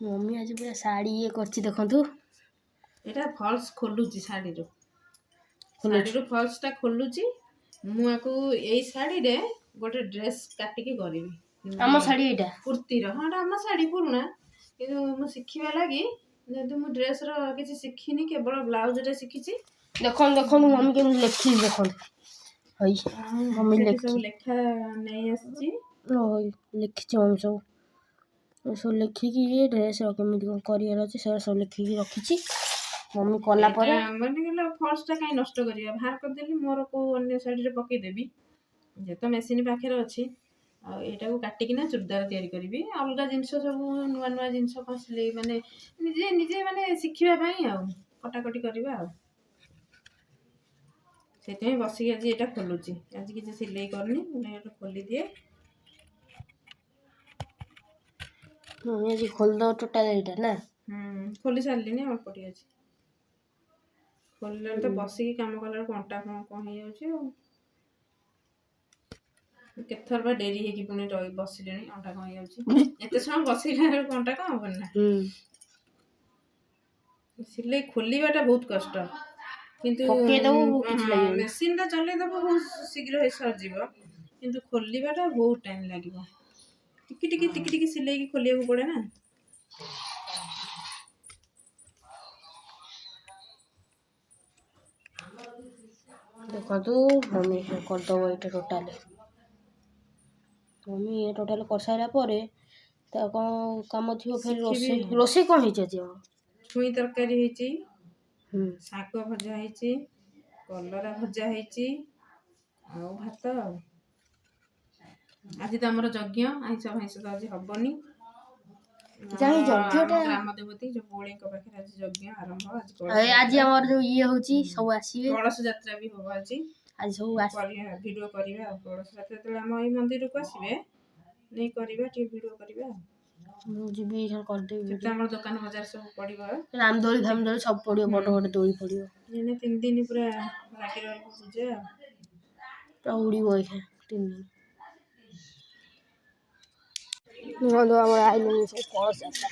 Mummy आज पूरा साड़ी ये करछि देखंतु एटा फॉल्स खोलुची साड़ी रो फॉल्स टा खोलुची मु आकु एई साड़ी रे गोटे ड्रेस काटी के करबी हम साड़ी एटा कुर्ती रो हां हम साड़ी पुरुना किंतु मु सिखिबा लागि जेतु मु ड्रेस रो किछि सिखिनी केवल ब्लाउज रे सिखिची देखन मम्मी के लिखि देखन हई मम्मी सब लेखा नै आसी ओय लिखि मम्मी सब लिखिकी ये ड्रेस केମିତି कौन करियर अछि से सब लिखिकी रखिछि मम्मी कला परे माने गेला फॉल्स टा काई नष्ट करिया बाहर कर देली मोर को अन्य साइड रे पके देबी जे तो मशीन पाखे अछि आ एटा को काटी किना चूड़दार तयारी करबी अलगा जिंस सब नुवा नुवा जिंस कसले माने निजे निजे माने सिखिबा पई आ कटाकटी करबा आ सेते बसी आज एटा खोलुची आज किछि सिलाई करनी ने एटा खोली दिए मम्मी जी खोल दो टोटल एटा ना खोली सारली ने अल्प टी अछि खोलले तो बसी की काम कला कंटा कोन हे जाउची केथर बा डेरी हे कि पुनी रही बसिलेनी अंटा कोन हे जाउची एते समय बसिला कंटा कोन हो ना सिलाई खोलिबाटा बहुत कष्ट किंतु मशीन टा चले दबो बहुत शीघ्र हे सर जीव किंतु खोलिबाटा बहुत टाइम लागिवो टिकी सिलाई की खोलिया को पड़े ना देखो तो मम्मी कर दो एटा टोटल मम्मी ये टोटल कर सारा परे ता कोन काम थियो फिर रोसे कोन हिचे जे छुई तरकारी हेची साग भजा हेची कलरा भजा हेची आ भात आज तो हमर यज्ञ आइस भाइस तो आज हबनी जाई यज्ञटा ग्राम देवती जो बोळे को पाखे आज यज्ञ आरंभ आज हमर जो ये होची सब आसीबे कलश यात्रा भी होबा आज सब आसी वीडियो करिवे आ कलश यात्रा तो हम एई मंदिर को आसीबे नै करिवे टी वीडियो करिवे मु जीबी कर देबी त हमर दुकान बाजार सब पड़िबो रामदोली धामदोली सब पड़ियो बड़ दोली पड़ियो एने 3 दिन पूरा लागी रहबो पूजा तो उड़ीबो एखे 3 दिन नंदो हमर आइले सब कलश यात्रा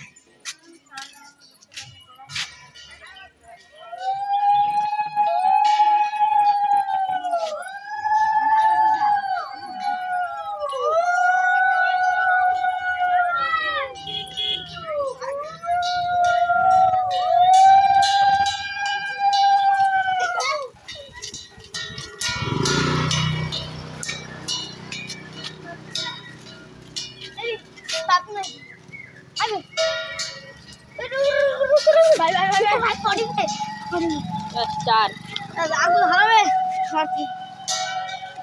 स्टार आगु हवे शॉर्टी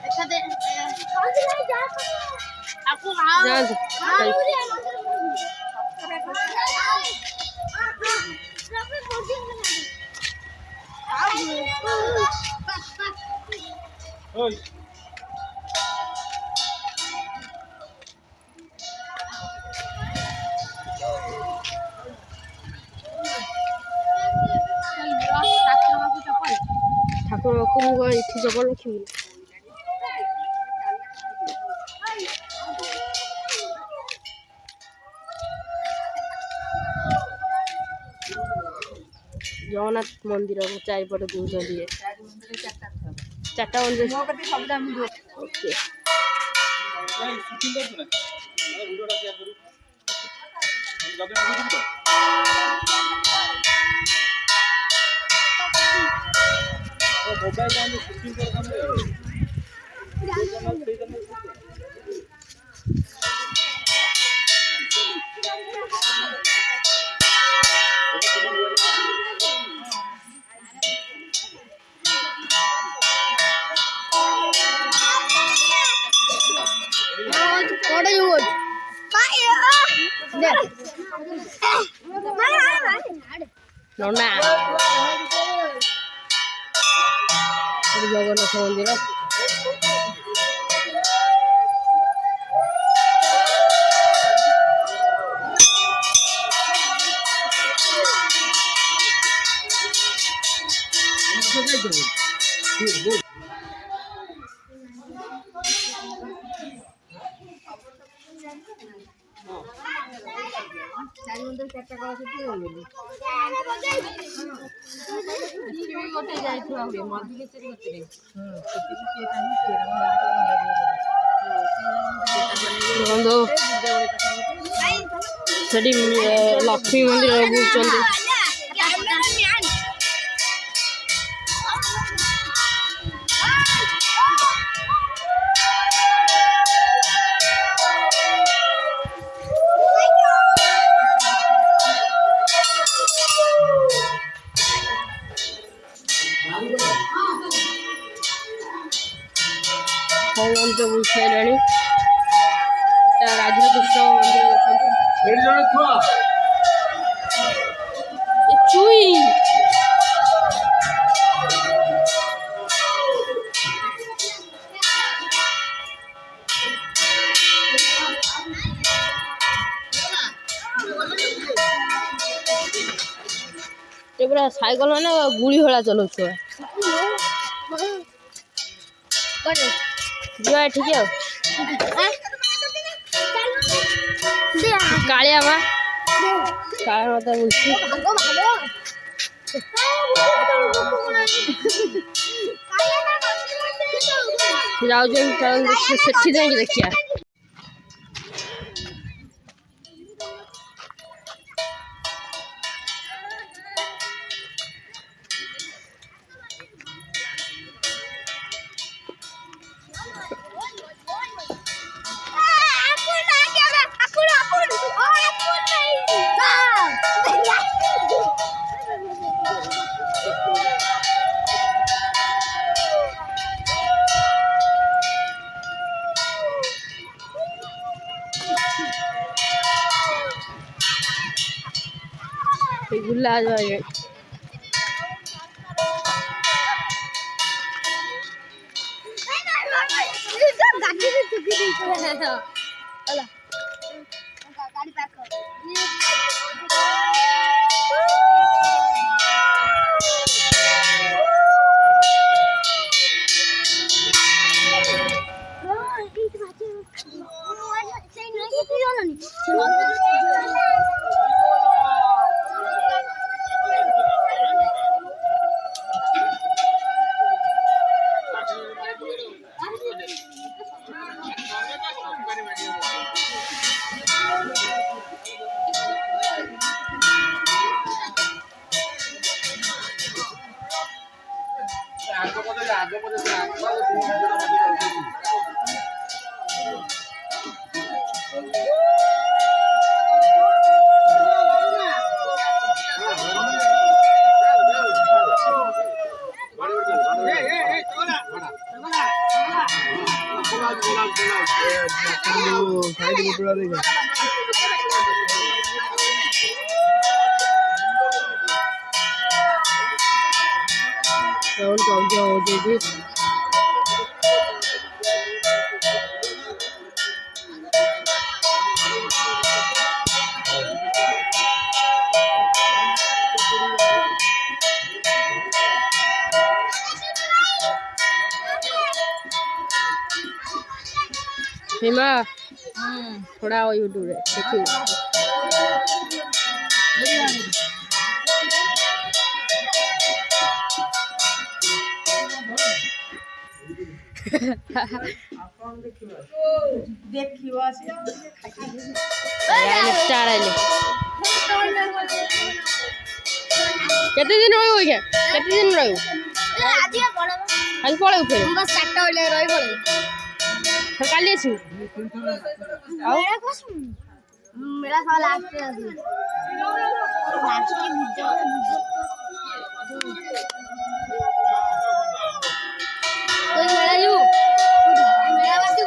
एकसाथे आपको ओय ठाकुर को मु इथि जबल रखिबी जगन्नाथ मंदिर को चारिपटे घूम दिए 4टा मंदिर ओके नोना जगन्नाथ मंदिर ଦେଖନ୍ତୁ ସେଠି ଲକ୍ଷ୍ମୀ ମନ୍ଦିର ବୁଲୁଛନ୍ତି। ମନ୍ଦିର ବୁଲି ସାରିଲାଣି। ରାଧାକୃଷ୍ଣ ମନ୍ଦିର ଦେଖନ୍ତୁ। ଚୁଇ ପୁରା ସାଇକେଲ ମାନେ ଗୁଳି ଭଳିଆ ଚଲାଉଛୁ। ଯିବା ଏଠିକି ଆଉ କାଳିଆ ମା କାଳିଆ ମାତା ବୁଲୁଛି। ଯାଉଛନ୍ତି ସେଠି ଯାଇକି ଦେଖିବା। गुल्ला आ जाए हिमा थोड़ा यूट्यूब देखिए केते दिन रहिबो के केते दिन रहिबो आज पळेउ फेर बस 4टा बजे रहि पळेउ फिर काली आसु मेरा कुछ मेरा साल लास्ट है अभी लास्ट के वीडियो कोई मेरा यू मेरा बाजू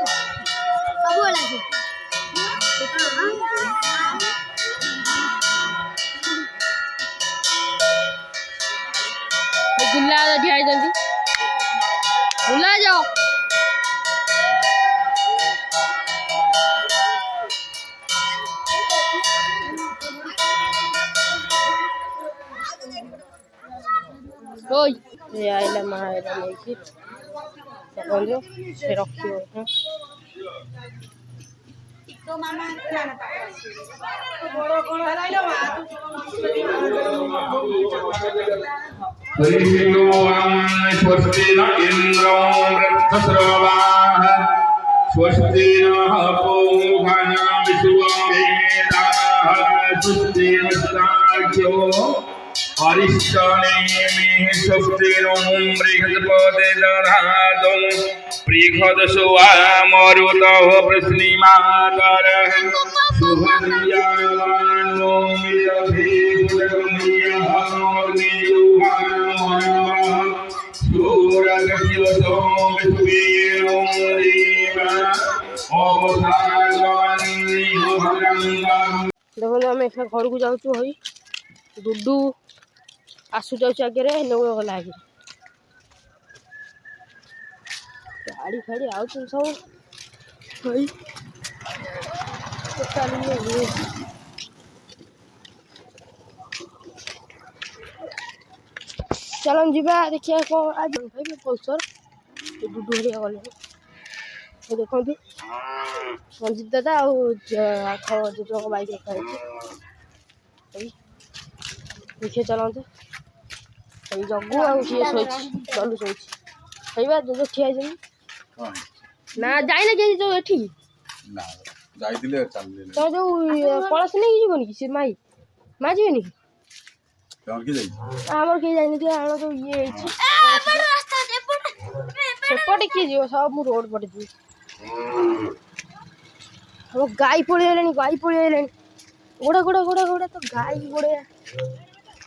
सब वाला है गुल्ला ढिया जल्दी गुल्ला जाओ ओय ये आइला मायरा लेके देखो से रखियो स्वस्ति न इंद्रो वृद्धश्रवाः स्वस्ति नः पूषा विश्ववेदाः स्वस्ति नस्ताख्यो अरिष्टनेमि स्वस्ति नो बृहस्पति दधातु बृहदसुवा मरुतः प्रश्निमातरः शुभद्यावानो देखो आम घर को जाऊँ हई डुडू आसु जाऊँ आगे गला आगे गाड़ी फाड़ी आउ सब हई चलो जीवा देखिए कौन आज भाई पल्सर डुडू हरिया गले देखो रंजित दादा आख जो बाइक रखा देखिए चलाते जगू आगे शोच चलू शोच खाइबा जो ठिया ना जाए ना जो एठी तो जो कलश नहीं जीवन कि माई माँ जीवन कि आमर किए जानी आम तो ये सेपटे किए जीव सब मु रोड पटे जी हम गाई पड़ी गाई पड़ी गोड़ा गोड़ा गोड़ा गोड़ा तो गाई गोड़े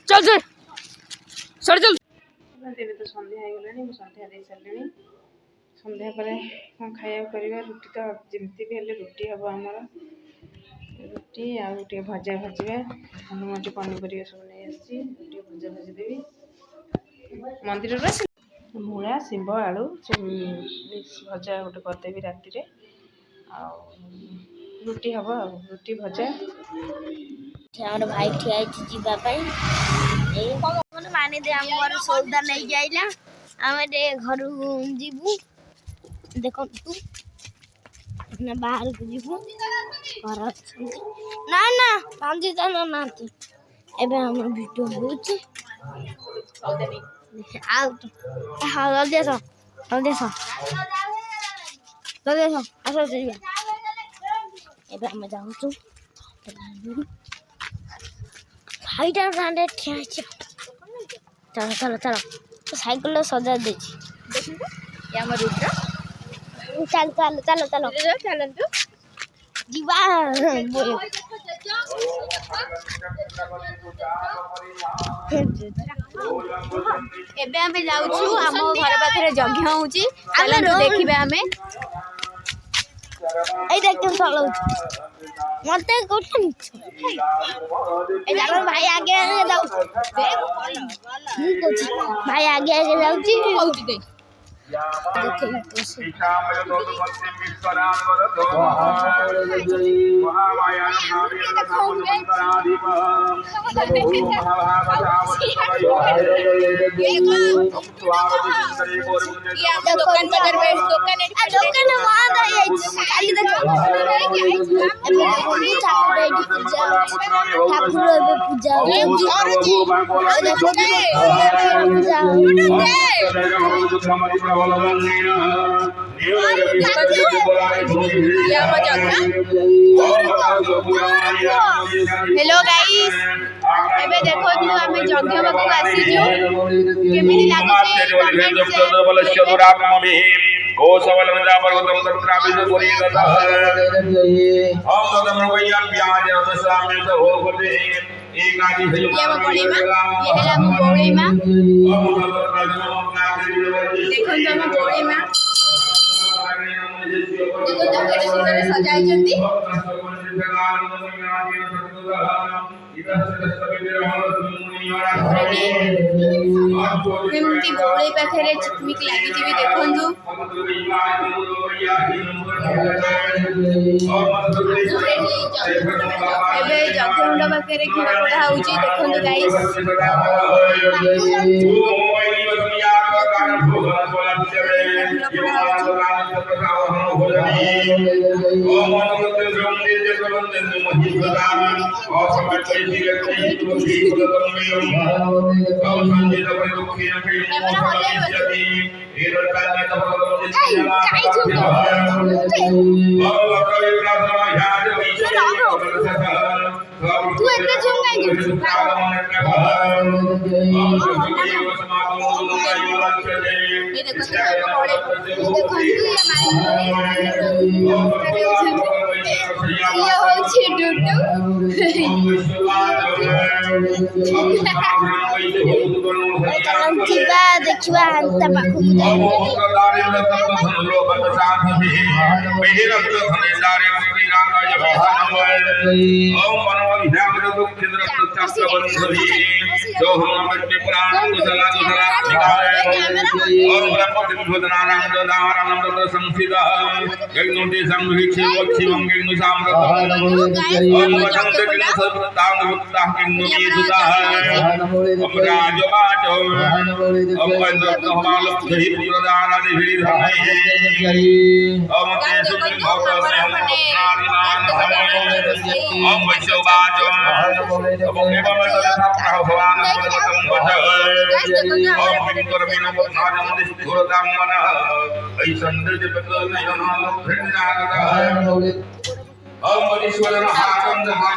चल चल सर चल ଏବେ ତ ସନ୍ଧ୍ୟା ହେଇଗଲାଣି ମୁଁ ସନ୍ଧ୍ୟା ଦେଇ ସାରିଲିଣି ସନ୍ଧ୍ୟା ପରେ କ'ଣ ଖାଇବାକୁ କରିବା ରୁଟି ତ ଯେମିତି ବି ହେଲେ ରୁଟି ହେବ ଆମର ରୁଟି ଆଉ ଟିକେ ଭଜା ଭାଜିବା ମୁଁ ଟିକେ ପନିପରିବା ସବୁ ନେଇ ଆସିଛି ଟିକେ ଭଜା ଭାଜିଦେବି ମନ୍ଦିରରୁ ଆସି ମୂଳା ଶିମ୍ବ ଆଳୁ ଭଜା ଗୋଟେ କରିଦେବି ରାତିରେ ଆଉ ରୁଟି ହେବ ଆଉ ରୁଟି ଭଜା ଆମର ଭାଇ ଠିଆ ହେଇଛି ଯିବା ପାଇଁ माने दे हम घर सौदा नहीं जाइला हमें दे घर जीवु देखो तू ना बाहर को जीवु घर ना ना पांजी जना नाती एबे हम वीडियो होछ आउट हां देसो आसो जीवा एबे हम जाऊ छु हाइटा रांडे ठिया छ चलो चलो चलो तो साइकिल सजा दे चल चलो चलो चलो चलतु जीवा एबे हमें जाउछु हम घर पाखरे जग्ञ होउची चलो देखिबे हमें ए देख तुम चलो मते कोठन ए जानो भाई आगे जाऊ भाई आगे जाउची होउची दे दुकान हेलो गाइस एबे देखो तू हमें जग्ञ बाबू आसीजु केमिति लागुची कमेंट से गोसवलंदा पर्वतम तत्रापित पुरीगतः हम तदम भैया प्याज रसामित हो पते एकादि ये वो बड़ी मां ये है हम बड़ी मां देखो तो हम बड़ी मां देखो तो केडे सुंदर सजाई जंती केमती बौड़ी पाखे चिकमिक लगी भी देखु एबे जगमुंड पाखे घीर पढ़ा हो देखु गाइस तू इतना झूम नहीं ଯିବା ଦେଖିବା ତା ପାଖକୁ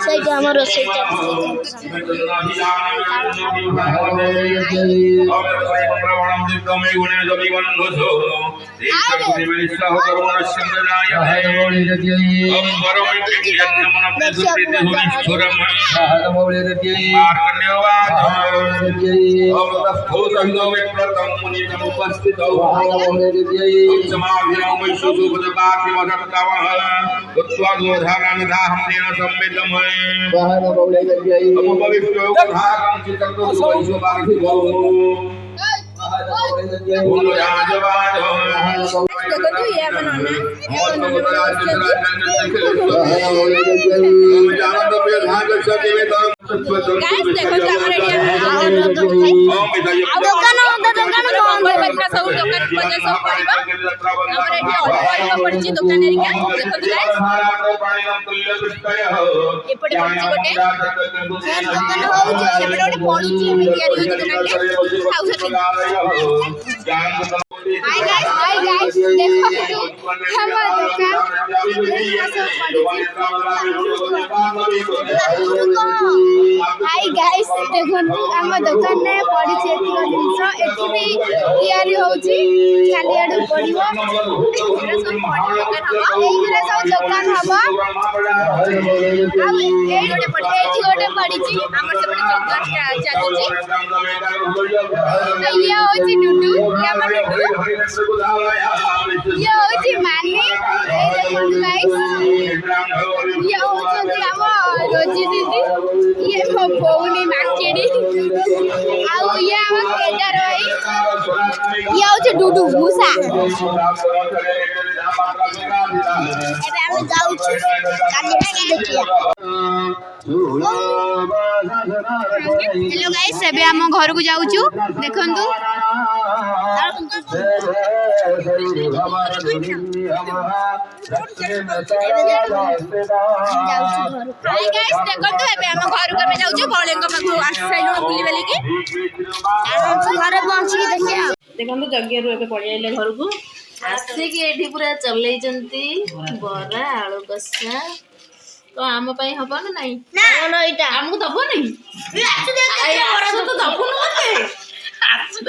ସେଇଟା ଆମ ରୋଷେଇ हाय गाइस देखंतु हम दुकान रे पड़ी एतिक जिंस एति भी तैयारी होउची खाली आडू पड़िबो एइरा सब दुकान हबो एइ गोटे पड़ी हमर से बड़े दुकान चालूची ये होची डुडू ये हमर ये होची मानी ए देखंतु गाइस ये होची हम रोजी दीदी ये मो भौनी माकेड़ी आउ ये हम केदार भाई ये होची डुडू भूसा एबे हम जाऊ छी काली देखिया हेलो गाइस एबे हम घर को जाऊ छु देखंतु हाय गाइस देखंतु एबे हम घर को जाऊ छु बळेंग पाखु आसाइलो बुली बेली की घर पहुंची देखिया देखंतु जग्गे रु एबे पळी आइले घर को आसे की एठी पूरा चलेइचंती बरा आलू कसा तो आम पई हबो ना नहीं ना इटा हमको दबो नहीं आसु तो दबो न मते आसु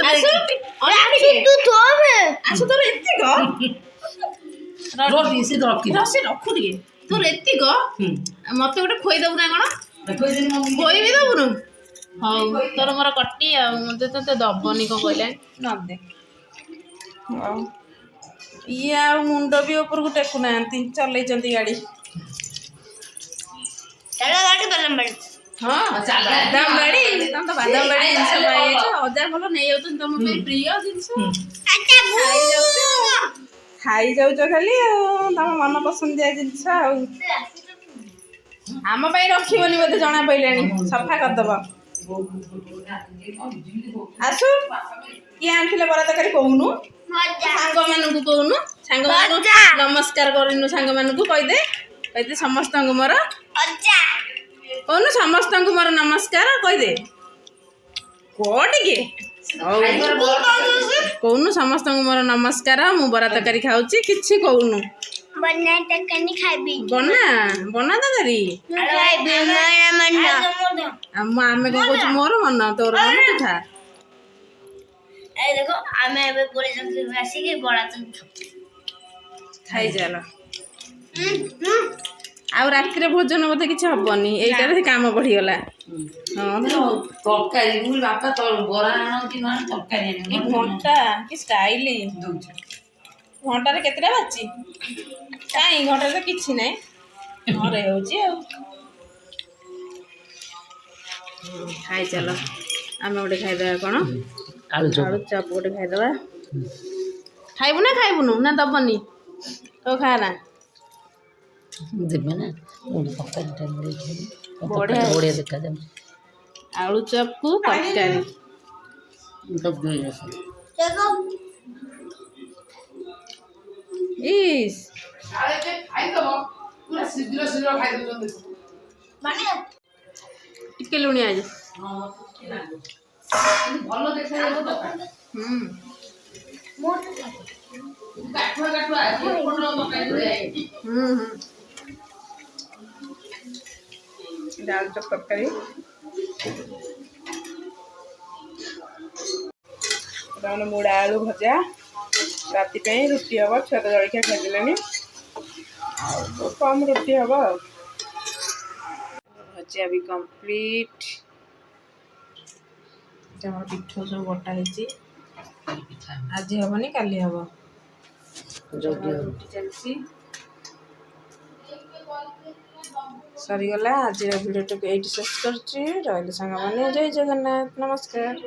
तू थोबे आसु तो एत्ती ग रोटी से रखु दिए तो एत्ती ग मते गोटे खोई दबु ना कोन खोई भी दबु न हां तोर मोर कट्टी आ मते तो दबोनी को कहले न दे ये आ मुंड भी ऊपर को टेकु नांती चलैचंती गाड़ी चलो गाड़ी बलम बड़ी हां बादाम बाड़ी तुम तो बादाम बाड़ी जिंस पाए छ हजार बोलो नहीं होतन तुम पे प्रिय जिंस अच्छा खाई जाऊ छ खाली तम मन पसंद दिया जिंस आम पई रखिबनी मते जणा पइलानी सफा कर दबो आसु कि आनथिले बरा तकारी कहूनु सांग मानकु कहूनु सांग मानकु नमस्कार करिनु सांग मानकु कहि दे କହିଦେ ସମସ୍ତଙ୍କୁ ମୋର ଅଜା କହୁନୁ ସମସ୍ତଙ୍କୁ ମୋର ନମସ୍କାର କହିଦେ କହ ଟିକେ କହୁନୁ ସମସ୍ତଙ୍କୁ ମୋର ନମସ୍କାର ମୁଁ ବରା ତରକାରୀ ଖାଉଛି କିଛି କହୁନୁ ବନା ତରକାରୀ ଖାଇବି ବନା ବନା ତରକାରୀ ଖାଇବି ଆମେ କଣ କହୁଛୁ ମୋର ମନ ତୋର ମନ ତୁ ଖା এই দেখো আমি এবার পরে আসি বড়া ଖାଇଚାଲ ଆଉ ରାତିରେ ଭୋଜନ ବୋଧେ କିଛି ହବନି ଏଇଟାରେ କାମ ବଢିଗଲା ହଁ ତରକାରୀ ମୁଁ ବାପା ବରା ଆଣନ୍ତି ନହେଲେ ତରକାରୀ କି ଘଣ୍ଟା କି ଷ୍ଟାଇଲ ଘଣ୍ଟାରେ କେତେଟା ବାଜିଛି କାଇଁ ଘଣ୍ଟାରେ ତ କିଛି ନାହିଁ ଘରେ ହେଉଛି ଆଉ ଖାଇଚାଲ ଆମେ ଗୋଟେ ଖାଇଦେବା କ'ଣ ଆଳୁ ଚପ୍ ଗୋଟେ ଖାଇଦେବା ଖାଇବୁ ନା ଖାଇବୁନୁ ନା ଦବନି ତ ଖା ନା ଦେବେ ନା ତରକାରୀଟା ବଢ଼ିଆ ବଢ଼ିଆ ଦେଖାଯାଉଛି ଆଳୁ ଚପ୍କୁ ତରକାରୀ ଇସ୍ ଟିକେ ଲୁଣିଆ ଆଜି ଭଲ ଦେଖାଯାଉଛି ଆଳୁ ଚପ୍ ତରକାରୀ ତାମାନେ ମୁଡ଼ା ଆଳୁ ଭଜା ରାତି ପାଇଁ ରୁଟି ହେବ ଛୁଆ ତ ଜଳଖିଆ ଖାଇଦେଲେଣି ଆଉ କମ୍ ରୁଟି ହେବ ଆଉ ଭଜା ବି କମ୍ପ୍ଲିଟ୍ ଆମର ପିଠଉ ସବୁ ବଟା ହେଇଛି ଆଜି ହେବନି କାଲି ହେବ ରୁଟି ଚାଲିଛି ସରିଗଲା ଆଜିର ଭିଡ଼ିଓଟିକୁ ଏଇଠି ଶେଷ କରୁଛି ରହିଲି ସାଙ୍ଗମାନେ ଜୟ ଜଗନ୍ନାଥ ନମସ୍କାର।